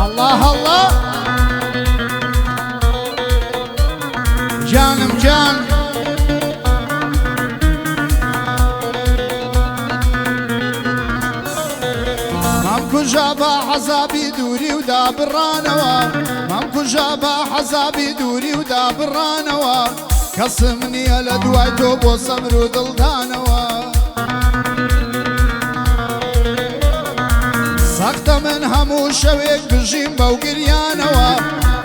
الله الله جانم جان مامكو جابا حزابي دوري ودا برانوا مامكو جابا حزابي دوري ودا برانوا كسمني لدوايتو بو صبر دلدانوا سخت من همو شويك بجيم بو قريانوا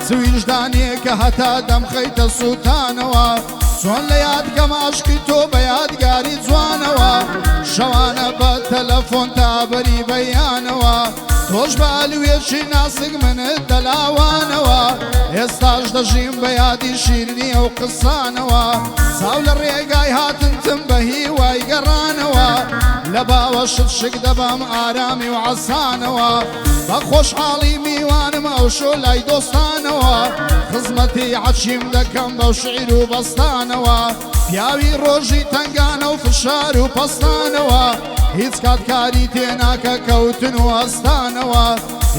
سويش دانيك هتا دم خيت سوتانوا سون لياد كم عشقي تو بياد قاري زوانوا شوانا بالتلفون تابري بيانوا توش بالويشي ناسق من الدلاوانوا استاج دجيم بيادي شيرني وقصانوا ساول الريقاي هاتن تنبهي ويقرانوا لبا وشد شك دبام آرامي وعسانوا بخوش حالي ميوانم او شولاي دوستانوا خزمتي عشيم دكم بو شعر وبستانوا پیاوی روژی تنگانه و فشار و پستانوا هیچ کاری تێناکە کەوتن و هەستانەوە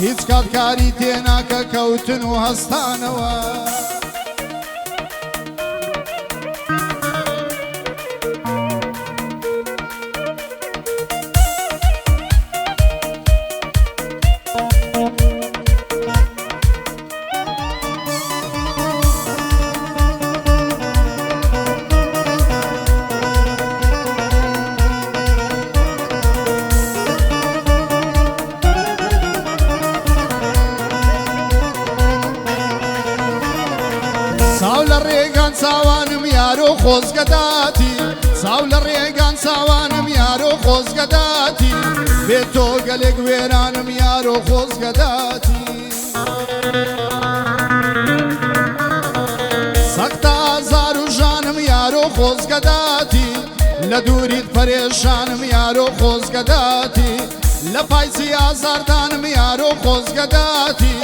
هیچ کاری تێناکە کەوتن و هەستانەوە ساول الريقان ساوانم يارو خوزقداتي ساول الريقان ساوانم يارو خوزقداتي بيتو قلق ويرانم يارو خوزقداتي سقطا زارو جانم يارو خوزقداتي لدوريت پريشانم يارو خوزقداتي لپايسي آزاردانم يارو خوزقداتي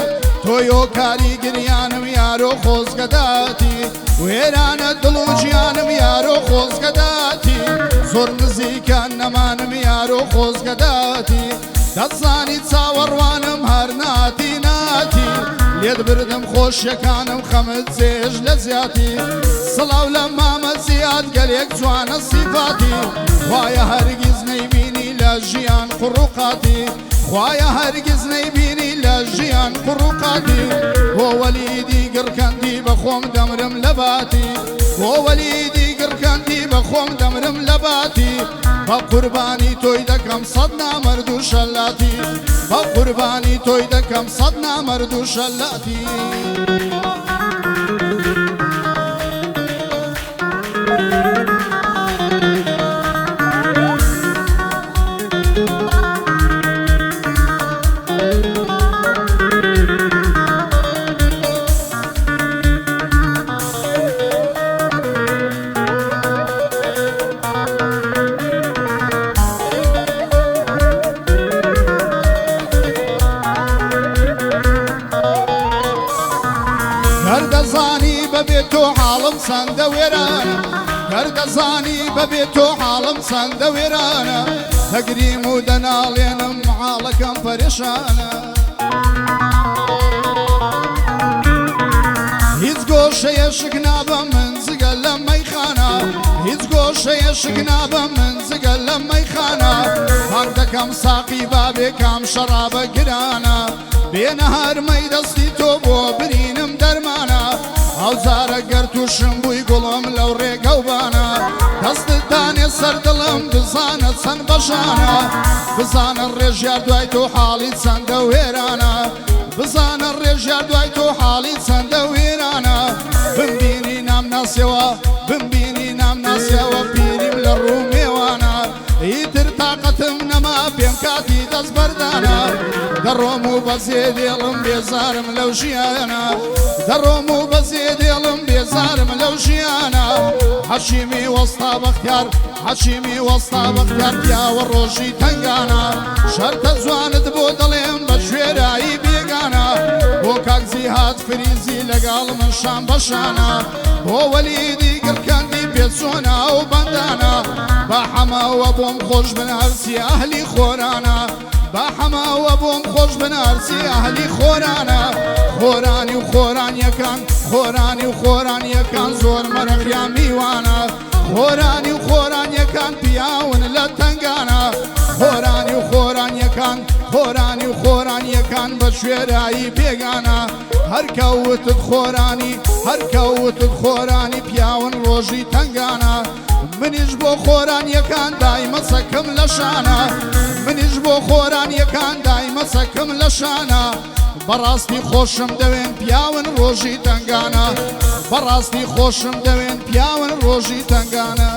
تويو كاري گريانم يارو خوزقداتي ويران دلو جيانم يارو خوزقداتي زور نزيكان نمانم يارو خوزقداتي دزاني تصاوروانم هر ناتي ناتي ليد بردم خوش يكانم خمد زيج لزياتي صلاو لما مزياد قليك جوان الصفاتي خوايا هرگز نيبيني لجيان خروقاتي خوايا هرگز نيبيني لجيان خروقاتي هو وليدي قركندي بخوم دمرم لباتي هو وليدي قركندي بخوم دمرم لباتي بقرباني توي دكم صدنا مردو شلاتي بقرباني توي دكم صدنا مردو شلاتي گردزانی ببیتو حالم سند ویرانه گردزانی ببیتو حالم سند ویرانه تقریم و دنالینم حالکم پریشانه هیچ گوشه شکنابم من زگلم میخانه هیچ گوشه شکنابم من زگلم میخانه هر دکم ساقی بابی کم شراب گرانه بین هر میدستی تو بو برینم درمانه او زاره گرتوشم بوی گلم لو ریگو بانه دست دانی سردلم بزانه سن بشانه بزانه ریجیار دوی تو حالی سند ویرانه بزانه ریجیار دوی تو حالی سند ویرانه بمبینی نام ناسیوا بمبینی نام ناسیوا پیریم لرومیوانه ایتر طاقتم نما بیم کاتی دست بردانه درومو بزيد يلم بيزارم لو جيانا درومو بزيد يلم بيزارم لو جيانا حشيمي وسطا بختيار حشيمي وسطا بختيار يا والروجي تنقانا شرط زوان دبو دليم بجويراي بيقانا وكاك زيهات فريزي لقال من شام بشانا هو وليدي قركاندي بيزونا وبندانا بحما وبوم خوش من هرسي أهلي خورانا بەحەماوە بۆم خۆش بنارسی ئەهلی خۆرانە خۆرانی و خۆرانیەکان خۆرانی و خۆرانیەکان زۆر مەرەخیان میوانە خۆرانی و خۆرانیەکان پیاون لە تنگانە خۆرانی و خۆرانیەکان خۆرانی و خۆرانیەکان بە شوێرایی بێگانە هەرکەوتت خۆرانی هەرکەوتت خۆرانی پیاون ڕۆژی تنگانە منیش بۆ خۆرانیەکان دایمە سەکەم لە شانە منیش بۆ خۆرانیەکان دایمە سەکەم لە شانە بەڕاستی خۆشم دەوێن پیاون ڕۆژی تنگانە بەڕاستی خۆشم دەوێن پیاون ڕۆژی تنگانە